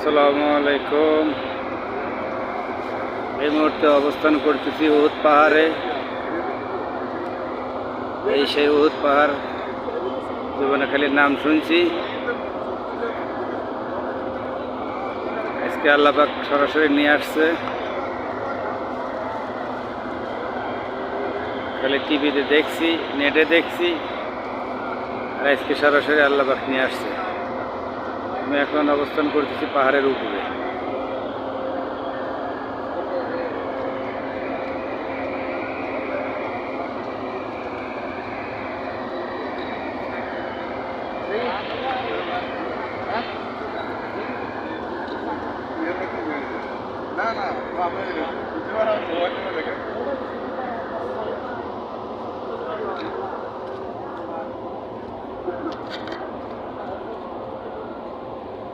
আসসালামু আলাইকুম। এই মুহূর্তে অবস্থান করতেছি উহুদ পাহাড়ে। এই সেই উহুদ পাহাড়, জীবনে খালি নাম শুনছি। আজকে আল্লাহ পাক সরাসরি নিয়ে আসছে, খালি টিভিতে দেখছি, নেটে দেখছি, আর আজকে সরাসরি আল্লাহ পাক নিয়ে আসছে। আমি এখন অবস্থান করতেছি পাহাড়ের উপরে। না না